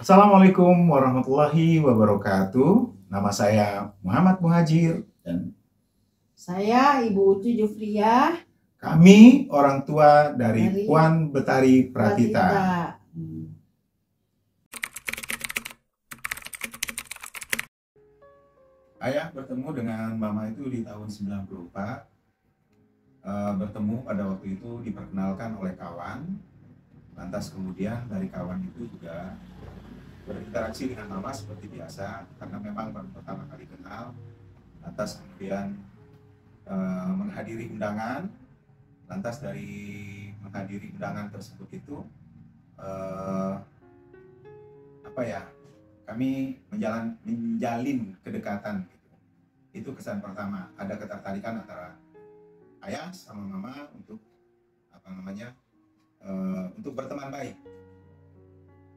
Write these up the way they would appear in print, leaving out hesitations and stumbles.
Assalamualaikum warahmatullahi wabarakatuh. Nama saya Muhammad Muhajir dan Saya Ibu Ucu Jufriyah kami orang tua dari dari Puan Betari Pratita. Pratita. Ayah bertemu dengan mama itu di tahun 94. Bertemu pada waktu itu diperkenalkan oleh kawan. Lantas kemudian dari kawan itu juga berinteraksi dengan mama seperti biasa karena memang baru pertama kali kenal. Lantas kemudian menghadiri undangan. Lantas dari menghadiri undangan tersebut itu kami menjalin kedekatan gitu. Itu kesan pertama, ada ketertarikan antara ayah sama mama untuk untuk berteman baik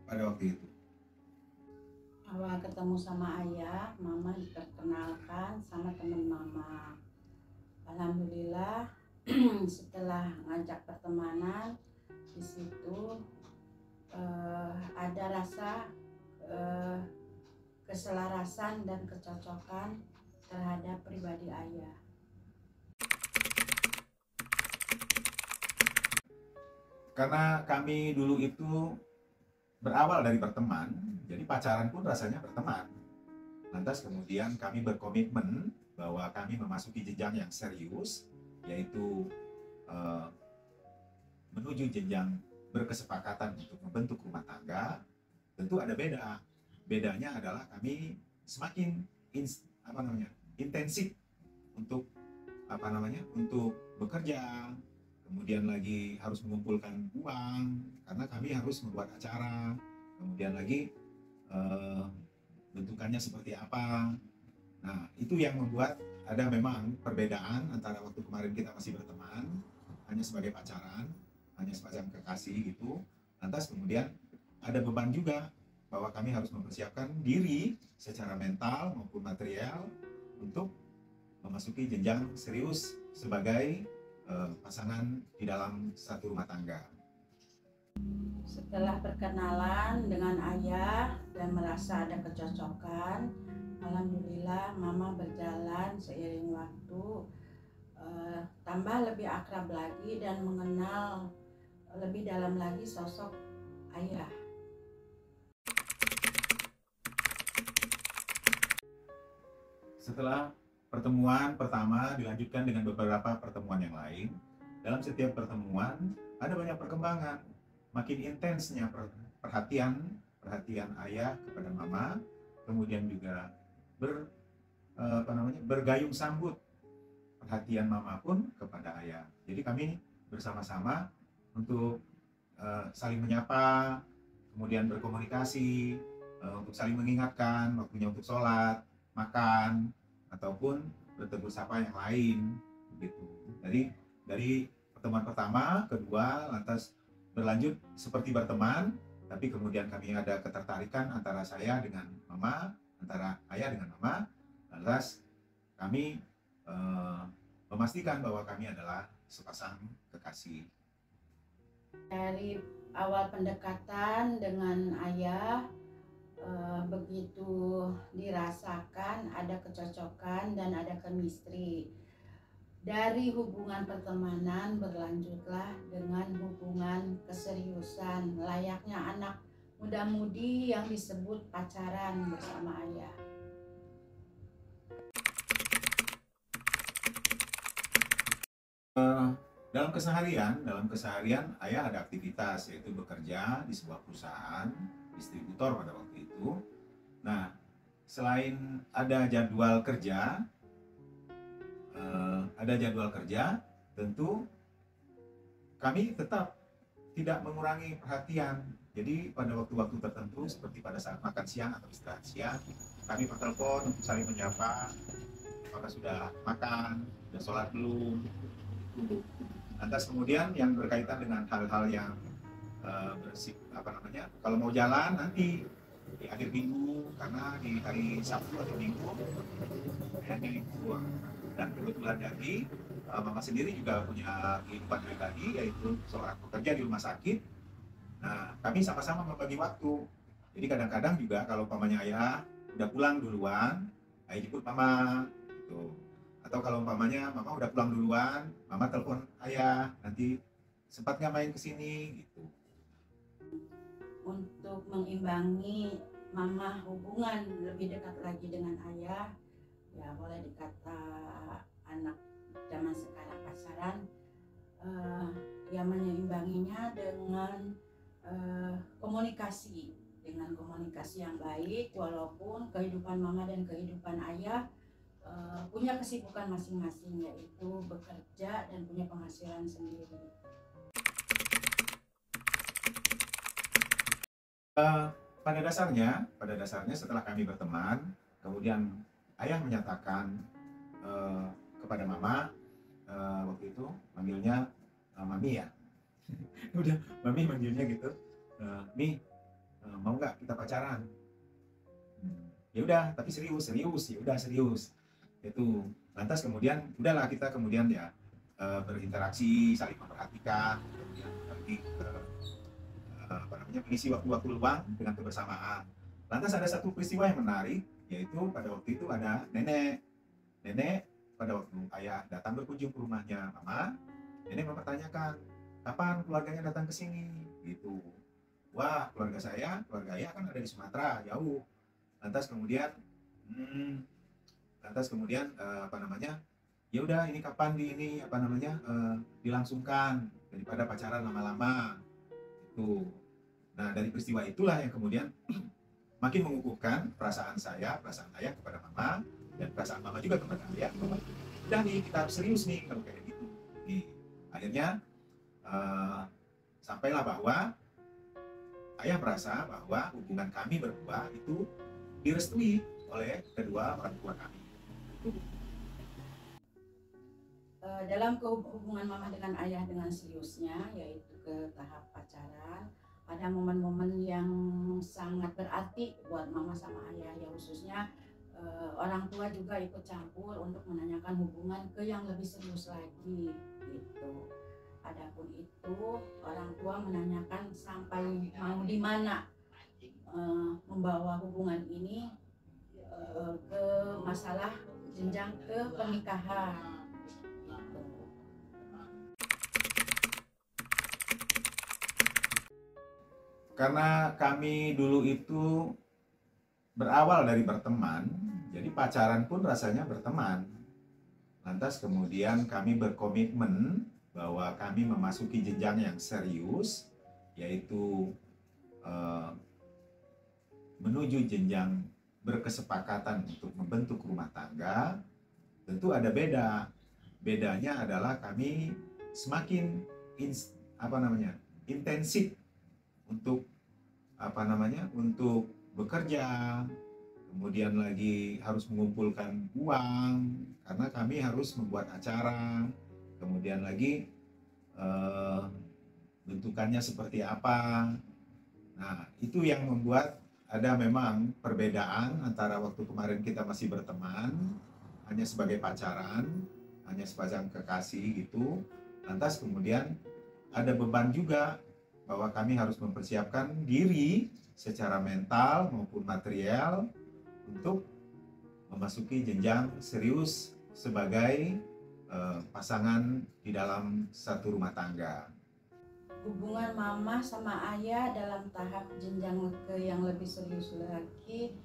pada waktu itu. Awal ketemu sama ayah, mama diperkenalkan sama teman mama. Alhamdulillah setelah ngajak pertemanan di situ ada rasa keselarasan dan kecocokan terhadap pribadi ayah. Karena kami dulu itu berawal dari berteman, jadi pacaran pun rasanya berteman. Lantas kemudian kami berkomitmen bahwa kami memasuki jenjang yang serius, yaitu menuju jenjang berkesepakatan untuk membentuk rumah tangga. Tentu ada bedanya adalah kami semakin intensif untuk untuk bekerja, kemudian lagi harus mengumpulkan uang karena kami harus membuat acara, kemudian lagi bentukannya seperti apa. Nah, itu yang membuat ada memang perbedaan antara waktu kemarin kita masih berteman hanya sebagai pacaran, hanya semacam kekasih gitu. Lantas kemudian ada beban juga bahwa kami harus mempersiapkan diri secara mental maupun material untuk memasuki jenjang serius sebagai pasangan di dalam satu rumah tangga. Setelah perkenalan dengan ayah dan merasa ada kecocokan, alhamdulillah mama berjalan seiring waktu, tambah lebih akrab lagi dan mengenal lebih dalam lagi sosok ayah. Setelah pertemuan pertama dilanjutkan dengan beberapa pertemuan yang lain, dalam setiap pertemuan ada banyak perkembangan. Makin intensnya perhatian ayah kepada mama, kemudian juga bergayung sambut perhatian mama pun kepada ayah. Jadi kami bersama-sama untuk saling menyapa, kemudian berkomunikasi, untuk saling mengingatkan waktunya untuk sholat, makan, ataupun bertegur sapa yang lain begitu. Jadi dari pertemuan pertama, kedua, lantas berlanjut seperti berteman, tapi kemudian kami ada ketertarikan antara saya dengan mama, antara ayah dengan mama. Lantas kami memastikan bahwa kami adalah sepasang kekasih. Dari awal pendekatan dengan ayah, begitu dirasakan ada kecocokan dan ada chemistry. Dari hubungan pertemanan berlanjutlah dengan hubungan keseriusan layaknya anak muda-mudi yang disebut pacaran bersama ayah. Dalam keseharian ayah ada aktivitas, yaitu bekerja di sebuah perusahaan distributor pada waktu itu. Nah, selain ada jadwal kerja, tentu kami tetap tidak mengurangi perhatian. Jadi pada waktu-waktu tertentu seperti pada saat makan siang atau istirahat siang, kami bertelepon untuk saling menyapa, apakah sudah makan, sudah sholat belum. Lantas kemudian yang berkaitan dengan hal-hal yang kalau mau jalan nanti di akhir minggu, karena di hari Sabtu atau Minggu hanya libur. Dan kebetulan jadi mama sendiri juga punya kehidupan pribadi, yaitu seorang pekerja di rumah sakit. Nah, kami sama-sama membagi waktu. Jadi kadang-kadang juga kalau umpamanya ayah udah pulang duluan, ayah jemput mama gitu. Atau kalau umpamanya mama udah pulang duluan, mama telepon ayah, nanti sempat nggak main ke sini gitu. Untuk mengimbangi mama hubungan lebih dekat lagi dengan ayah, ya boleh dikata anak zaman sekarang pacaran, ya menyeimbanginya dengan komunikasi, dengan komunikasi yang baik, walaupun kehidupan mama dan kehidupan ayah punya kesibukan masing-masing, yaitu bekerja dan punya penghasilan sendiri. Pada dasarnya setelah kami berteman, kemudian ayah menyatakan kepada mama, waktu itu manggilnya mami ya. Udah mami manggilnya gitu, Mi, mau nggak kita pacaran? Ya udah, tapi serius, ya udah serius. Itu lantas kemudian udahlah kita kemudian ya berinteraksi, saling memperhatikan, kemudian pergi ke mengisi waktu-waktu luang dengan kebersamaan. Lantas ada satu peristiwa yang menarik, yaitu pada waktu itu ada nenek pada waktu ayah datang berkunjung ke rumahnya mama, nenek mempertanyakan kapan keluarganya datang ke sini gitu. Wah, keluarga ayah kan ada di Sumatera jauh. Lantas kemudian ya udah ini kapan dilangsungkan daripada pacaran lama-lama itu. Nah, dari peristiwa itulah yang kemudian makin mengukuhkan perasaan ayah kepada mama, dan perasaan mama juga kepada ayah. Udah nih, kita harus serius nih kalau kayak gitu. Nih, akhirnya sampailah bahwa ayah merasa bahwa hubungan kami berdua itu direstui oleh kedua orang tua kami. Dalam hubungan mama dengan ayah dengan seriusnya, yaitu ke tahap pacaran, ada momen-momen yang sangat berarti buat mama sama ayah, ya khususnya orang tua juga ikut campur untuk menanyakan hubungan ke yang lebih serius lagi gitu. Adapun itu orang tua menanyakan sampai mau di mana membawa hubungan ini ke masalah jenjang ke pernikahan. Karena kami dulu itu berawal dari berteman, jadi pacaran pun rasanya berteman. Lantas kemudian kami berkomitmen bahwa kami memasuki jenjang yang serius, yaitu menuju jenjang berkesepakatan untuk membentuk rumah tangga. Tentu ada bedanya adalah kami semakin intensif untuk untuk bekerja, kemudian lagi harus mengumpulkan uang karena kami harus membuat acara, kemudian lagi bentukannya seperti apa. Nah, itu yang membuat ada memang perbedaan antara waktu kemarin kita masih berteman, hanya sebagai pacaran, hanya sepasang kekasih gitu. Lantas kemudian ada beban juga bahwa kami harus mempersiapkan diri secara mental maupun material untuk memasuki jenjang serius sebagai pasangan di dalam satu rumah tangga. Hubungan mama sama ayah dalam tahap jenjang ke yang lebih serius lagi,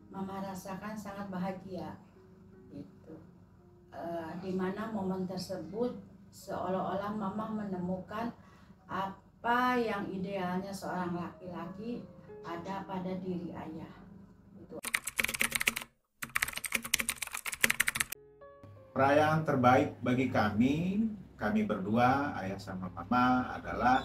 mama rasakan sangat bahagia gitu. Dimana momen tersebut seolah-olah mama menemukan apa yang idealnya seorang laki-laki ada pada diri ayah. Perayaan terbaik bagi kami berdua, ayah sama mama, adalah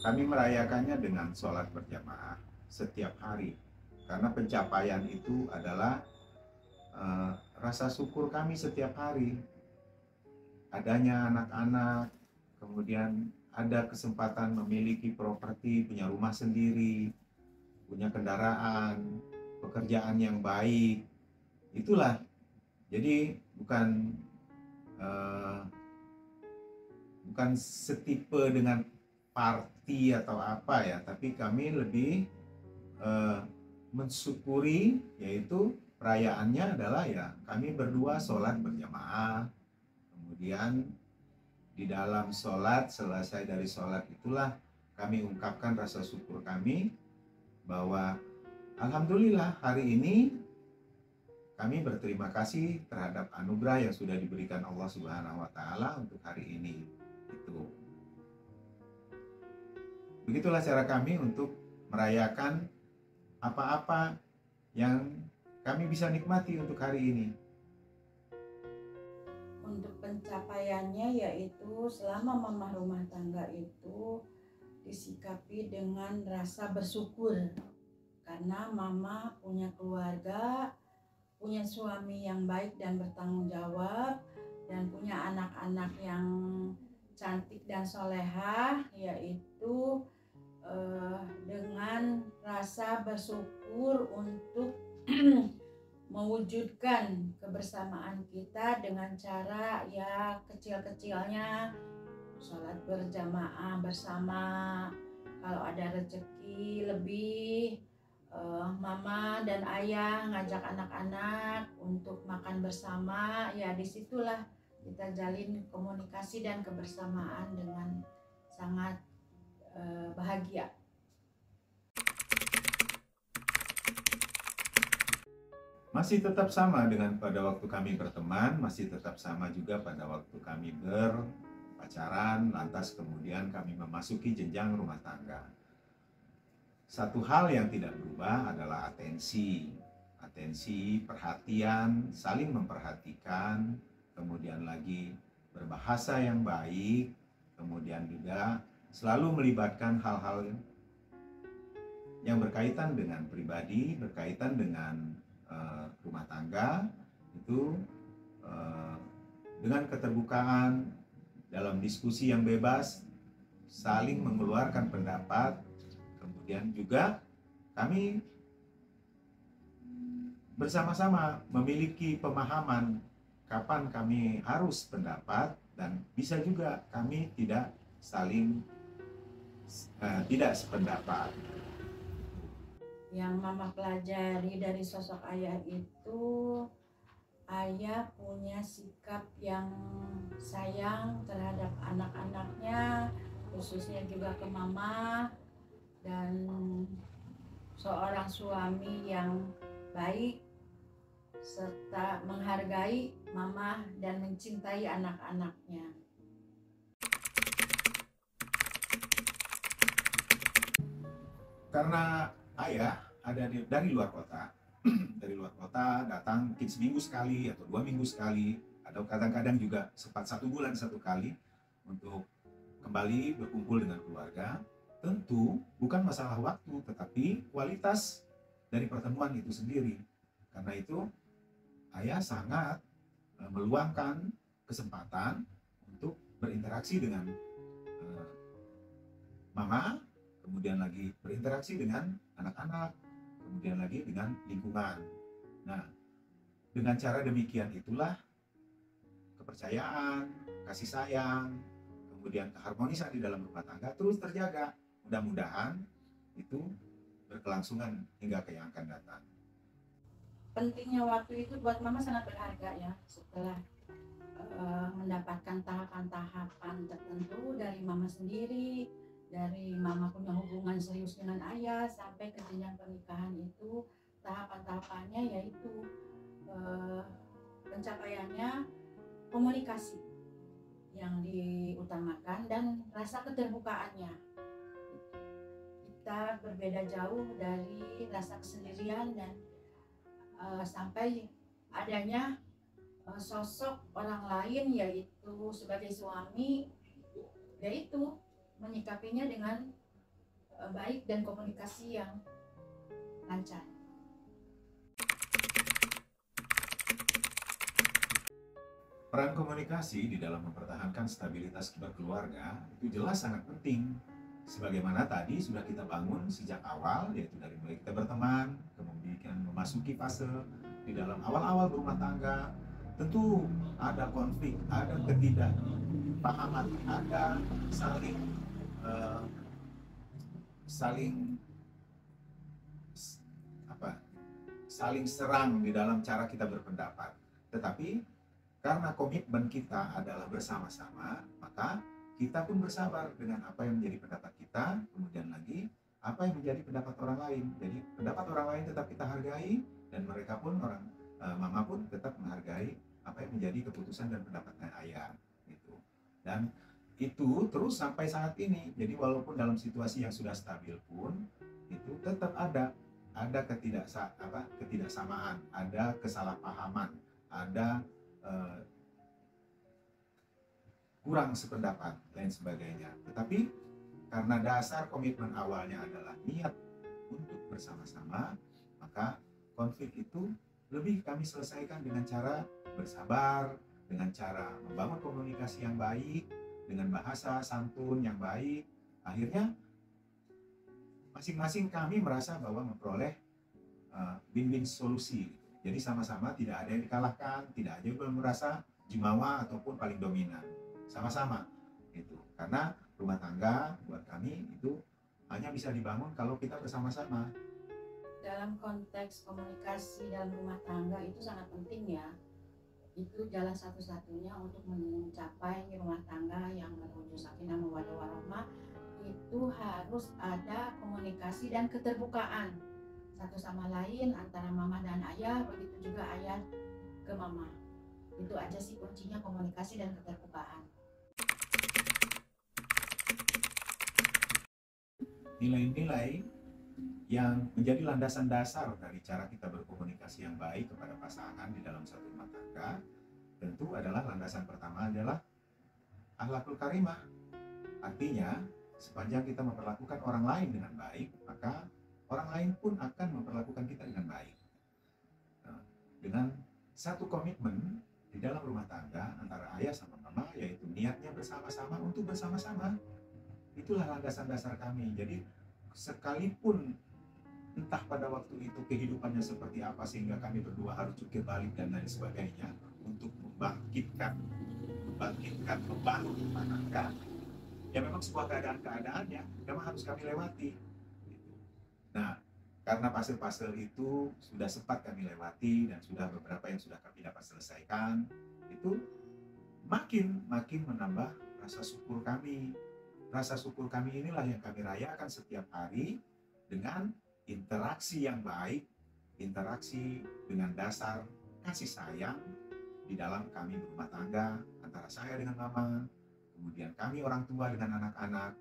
kami merayakannya dengan sholat berjamaah setiap hari. Karena pencapaian itu adalah rasa syukur kami setiap hari. Adanya anak-anak, kemudian ada kesempatan memiliki properti, punya rumah sendiri, punya kendaraan, pekerjaan yang baik. Itulah, jadi bukan setipe dengan party atau apa ya, tapi kami lebih mensyukuri, yaitu perayaannya adalah ya kami berdua sholat berjamaah, kemudian di dalam sholat, selesai dari sholat itulah kami ungkapkan rasa syukur kami bahwa alhamdulillah hari ini kami berterima kasih terhadap anugerah yang sudah diberikan Allah Subhanahu wa Ta'ala untuk hari ini. Begitulah cara kami untuk merayakan apa-apa yang kami bisa nikmati untuk hari ini. Untuk pencapaiannya yaitu selama mama rumah tangga itu disikapi dengan rasa bersyukur karena mama punya keluarga, punya suami yang baik dan bertanggung jawab, dan punya anak-anak yang cantik dan solehah, yaitu dengan rasa bersyukur untuk mewujudkan kebersamaan kita dengan cara ya kecil-kecilnya sholat berjamaah bersama, kalau ada rezeki lebih mama dan ayah ngajak anak-anak untuk makan bersama, ya disitulah kita jalin komunikasi dan kebersamaan dengan sangat bahagia. Masih tetap sama dengan pada waktu kami berteman, masih tetap sama juga pada waktu kami berpacaran, lantas kemudian kami memasuki jenjang rumah tangga. Satu hal yang tidak berubah adalah atensi, perhatian, saling memperhatikan, kemudian lagi berbahasa yang baik, kemudian juga selalu melibatkan hal-hal yang berkaitan dengan pribadi, berkaitan dengan rumah tangga, itu dengan keterbukaan dalam diskusi yang bebas, saling mengeluarkan pendapat. Kemudian juga kami bersama-sama memiliki pemahaman kapan kami harus pendapat, dan bisa juga kami tidak saling tidak sependapat. Yang mama pelajari dari sosok ayah itu, ayah punya sikap yang sayang terhadap anak-anaknya, khususnya juga ke mama, dan seorang suami yang baik serta menghargai mama dan mencintai anak-anaknya. Karena ayah ada dari luar kota, dari luar kota datang mungkin seminggu sekali atau 2 minggu sekali, atau kadang-kadang juga sempat 1 bulan 1 kali untuk kembali berkumpul dengan keluarga. Tentu bukan masalah waktu, tetapi kualitas dari pertemuan itu sendiri. Karena itu ayah sangat meluangkan kesempatan untuk berinteraksi dengan mama, kemudian lagi berinteraksi dengan anak-anak, kemudian lagi dengan lingkungan. Nah, dengan cara demikian itulah kepercayaan, kasih sayang, kemudian keharmonisan di dalam rumah tangga terus terjaga. Mudah-mudahan itu berkelangsungan hingga ke yang akan datang. Pentingnya waktu itu buat mama sangat berharga ya, setelah mendapatkan tahapan-tahapan tertentu dari mama sendiri, dari mama punya hubungan serius dengan ayah sampai ke jenjang pernikahan itu, tahapan-tahapannya yaitu pencapaiannya komunikasi yang diutamakan dan rasa keterbukaannya. Kita berbeda jauh dari rasa kesendirian dan sampai adanya sosok orang lain, yaitu sebagai suami, yaitu menyikapinya dengan baik dan komunikasi yang lancar. Peran komunikasi di dalam mempertahankan stabilitas berkeluarga itu jelas sangat penting. Sebagaimana tadi sudah kita bangun sejak awal, yaitu dari mulai kita berteman, kemudian memasuki fase di dalam awal-awal berumah tangga, tentu ada konflik, ada ketidakpahaman, ada saling eh, saling apa saling serang di dalam cara kita berpendapat. Tetapi karena komitmen kita adalah bersama-sama, maka kita pun bersabar dengan apa yang menjadi pendapat kita, kemudian lagi apa yang menjadi pendapat orang lain. Jadi pendapat orang lain tetap kita hargai, dan mereka pun mama pun tetap menghargai apa yang menjadi keputusan dan pendapatnya ayah gitu. Dan itu terus sampai saat ini. Jadi walaupun dalam situasi yang sudah stabil pun itu tetap ada ketidaksamaan, ada kesalahpahaman, ada kurang sependapat lain sebagainya. Tetapi karena dasar komitmen awalnya adalah niat untuk bersama-sama, maka konflik itu lebih kami selesaikan dengan cara bersabar, dengan cara membangun komunikasi yang baik, dengan bahasa santun yang baik. Akhirnya masing-masing kami merasa bahwa memperoleh win-win solusi. Jadi sama-sama tidak ada yang dikalahkan, tidak ada yang merasa jumawa ataupun paling dominan. Sama-sama itu. Karena rumah tangga buat kami itu hanya bisa dibangun kalau kita bersama-sama. Dalam konteks komunikasi dalam rumah tangga itu sangat penting ya. Itu jalan satu-satunya untuk mencapai rumah tangga yang menuju sakinah mawaddah warahmah. Itu harus ada komunikasi dan keterbukaan satu sama lain antara mama dan ayah, begitu juga ayah ke mama. Itu aja sih kuncinya, komunikasi dan keterbukaan. Nilai-nilai yang menjadi landasan dasar dari cara kita berkomunikasi yang baik kepada pasangan di dalam satu rumah tangga tentu adalah landasan pertama adalah akhlakul karimah. Artinya sepanjang kita memperlakukan orang lain dengan baik, maka orang lain pun akan memperlakukan kita dengan baik. Nah, dengan satu komitmen di dalam rumah tangga antara ayah sama mama, yaitu niatnya bersama-sama untuk bersama-sama. Itulah landasan dasar kami. Jadi sekalipun entah pada waktu itu kehidupannya seperti apa sehingga kami berdua harus jungkir balik dan lain sebagainya untuk membangkitkan, membangun rumah tangga, ya memang sebuah keadaan-keadaannya memang harus kami lewati. Nah, karena fase-fase itu sudah sempat kami lewati dan sudah beberapa yang sudah kami dapat selesaikan, itu makin menambah rasa syukur kami. Rasa syukur kami inilah yang kami rayakan setiap hari dengan interaksi yang baik, interaksi dengan dasar kasih sayang di dalam kami berumah tangga, antara saya dengan mama, kemudian kami orang tua dengan anak-anak,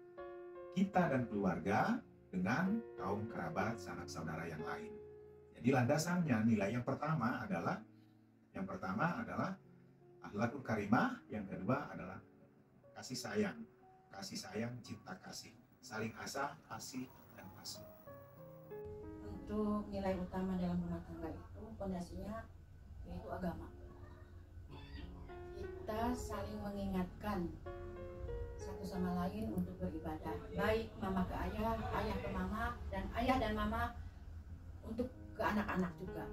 kita dan keluarga dengan kaum kerabat, sanak saudara yang lain. Jadi landasannya, nilai yang pertama adalah akhlakul karimah, yang kedua adalah kasih sayang, cinta kasih, saling asah, asih dan asuh. Untuk nilai utama dalam rumah tangga itu pondasinya yaitu agama. Kita saling mengingatkan satu sama lain untuk beribadah, baik mama ke ayah, ayah ke mama, dan ayah dan mama untuk ke anak-anak juga.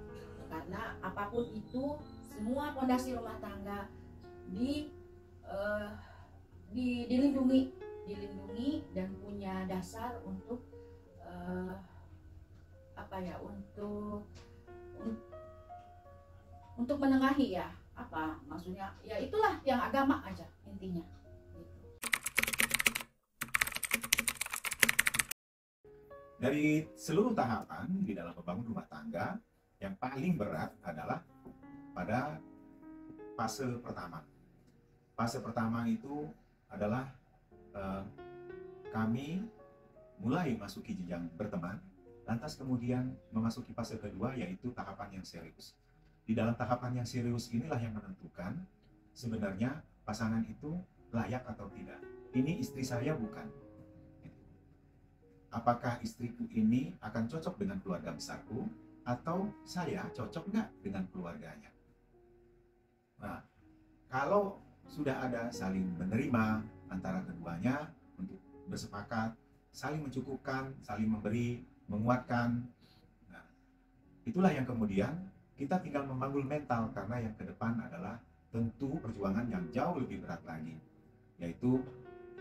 Karena apapun itu, semua pondasi rumah tangga dilindungi dan punya dasar untuk untuk menengahi ya. Apa maksudnya? Ya itulah yang agama aja intinya. Dari seluruh tahapan di dalam membangun rumah tangga, yang paling berat adalah pada fase pertama. Fase pertama itu adalah kami mulai masuki jenjang berteman, lantas kemudian memasuki fase kedua, yaitu tahapan yang serius. Di dalam tahapan yang serius inilah yang menentukan sebenarnya pasangan itu layak atau tidak. Ini istri saya bukan. Apakah istriku ini akan cocok dengan keluarga besarku, atau saya cocok nggak dengan keluarganya? Nah, kalau sudah ada saling menerima antara keduanya untuk bersepakat, saling mencukupkan, saling memberi, menguatkan. Nah, itulah yang kemudian kita tinggal membangun mental, karena yang ke depan adalah tentu perjuangan yang jauh lebih berat lagi, yaitu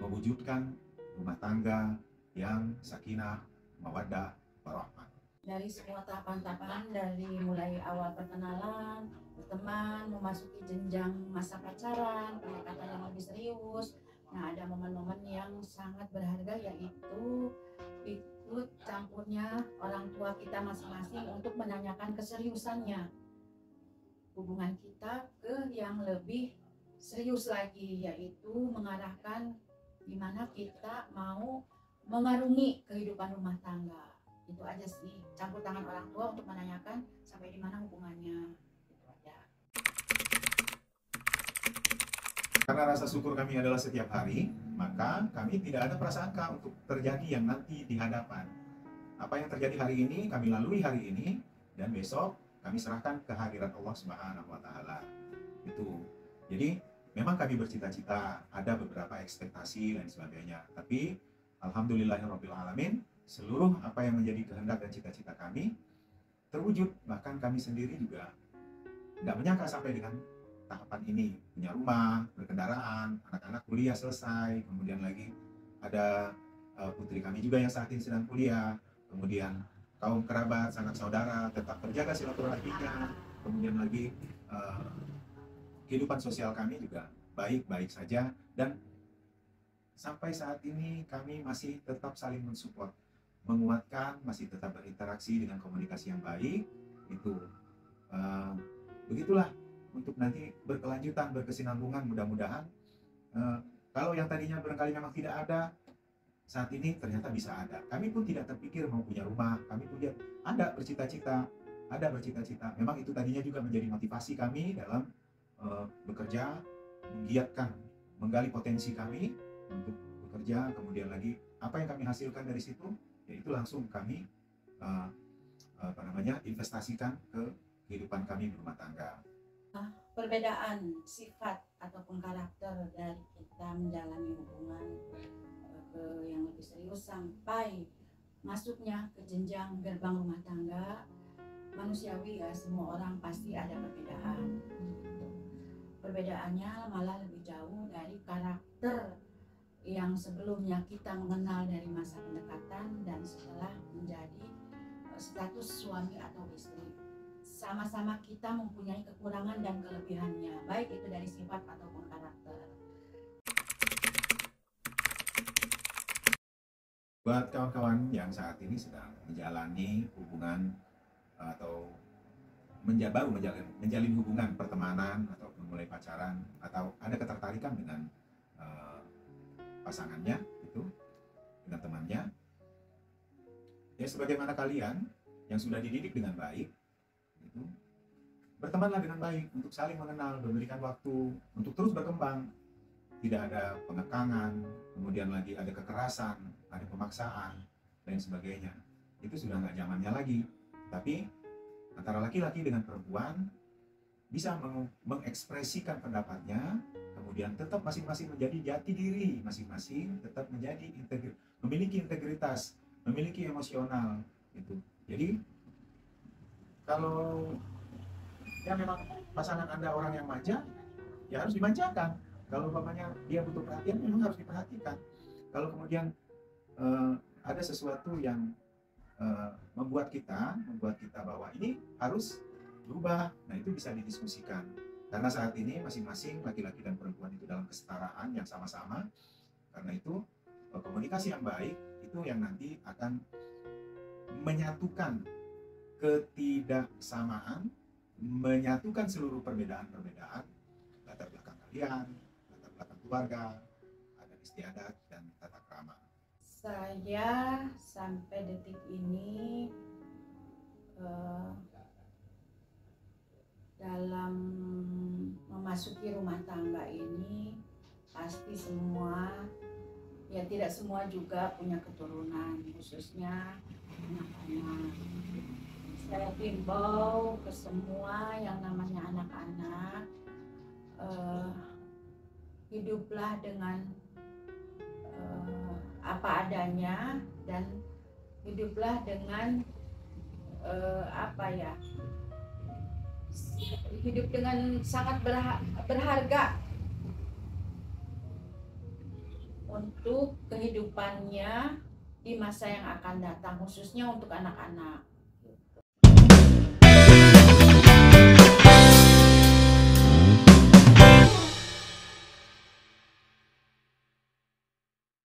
mewujudkan rumah tangga yang sakinah, mawaddah, warahmah. Dari semua tahapan-tahapan, dari mulai awal perkenalan, berteman, memasuki jenjang masa pacaran, pendekatan yang lebih serius. Nah, ada momen-momen yang sangat berharga, yaitu ikut campurnya orang tua kita masing-masing untuk menanyakan keseriusannya hubungan kita ke yang lebih serius lagi, yaitu mengarahkan gimana kita mau mengarungi kehidupan rumah tangga. Itu aja sih, campur tangan orang tua untuk menanyakan sampai di mana hubungannya. Itu aja. Karena rasa syukur kami adalah setiap hari, maka kami tidak ada prasangka untuk terjadi yang nanti di hadapan. Apa yang terjadi hari ini, kami lalui hari ini, dan besok kami serahkan ke hadirat Allah Subhanahu wa Ta'ala. Itu. Jadi, memang kami bercita-cita, ada beberapa ekspektasi dan sebagainya. Tapi, alhamdulillahirabbil alamin, seluruh apa yang menjadi kehendak dan cita-cita kami terwujud. Bahkan kami sendiri juga tidak menyangka sampai dengan tahapan ini, punya rumah, berkendaraan, anak-anak kuliah selesai, kemudian lagi ada putri kami juga yang saat ini sedang kuliah, kemudian kaum kerabat, sanak saudara tetap terjaga silaturahminya, kemudian lagi kehidupan sosial kami juga baik-baik saja, dan sampai saat ini kami masih tetap saling mensupport, menguatkan, masih tetap berinteraksi dengan komunikasi yang baik. Itu begitulah untuk nanti berkelanjutan, berkesinambungan. Mudah-mudahan kalau yang tadinya barangkali memang tidak ada, saat ini ternyata bisa ada. Kami pun tidak terpikir mau punya rumah, kami pun ada bercita-cita, memang itu tadinya juga menjadi motivasi kami dalam bekerja, menggiatkan, menggali potensi kami untuk bekerja. Kemudian lagi apa yang kami hasilkan dari situ, yaitu langsung kami investasikan ke kehidupan kami berumah tangga. Perbedaan sifat ataupun karakter dari kita menjalani hubungan ke yang lebih serius sampai masuknya ke jenjang gerbang rumah tangga, manusiawi ya, semua orang pasti ada perbedaan. Perbedaannya malah lebih jauh dari karakter yang sebelumnya kita mengenal dari masa pendekatan dan setelah menjadi status suami atau istri. Sama-sama kita mempunyai kekurangan dan kelebihannya, baik itu dari sifat ataupun karakter. Buat kawan-kawan yang saat ini sedang menjalani hubungan atau baru menjalin hubungan pertemanan ataupun mulai pacaran, atau ada ketertarikan dengan pasangannya, itu dengan temannya, ya sebagaimana kalian yang sudah dididik dengan baik, itu bertemanlah dengan baik untuk saling mengenal, memberikan waktu untuk terus berkembang. Tidak ada pengekangan, kemudian lagi ada kekerasan, ada pemaksaan, dan sebagainya. Itu sudah nggak zamannya lagi. Tapi antara laki-laki dengan perempuan bisa mengekspresikan pendapatnya, kemudian tetap masing-masing menjadi jati diri, masing-masing tetap menjadi memiliki integritas, memiliki emosional. Gitu. Jadi kalau ya memang pasangan Anda orang yang manja, ya harus dimanjakan. Kalau umpamanya dia butuh perhatian, memang harus diperhatikan. Kalau kemudian ada sesuatu yang membuat kita bahwa ini harus berubah, nah itu bisa didiskusikan. Karena saat ini masing-masing laki-laki dan perempuan itu dalam kesetaraan yang sama-sama. Karena itu komunikasi yang baik itu yang nanti akan menyatukan ketidaksamaan, menyatukan seluruh perbedaan-perbedaan latar belakang kalian, latar belakang keluarga, adat istiadat, dan tata krama. Saya sampai detik ini dalam memasuki rumah tangga ini pasti semua, ya tidak semua juga punya keturunan, khususnya anak-anak. Saya himbau ke semua yang namanya anak-anak, hiduplah dengan apa adanya, dan hiduplah dengan hidup dengan sangat berharga. untuk kehidupannya di masa yang akan datang, khususnya untuk anak-anak.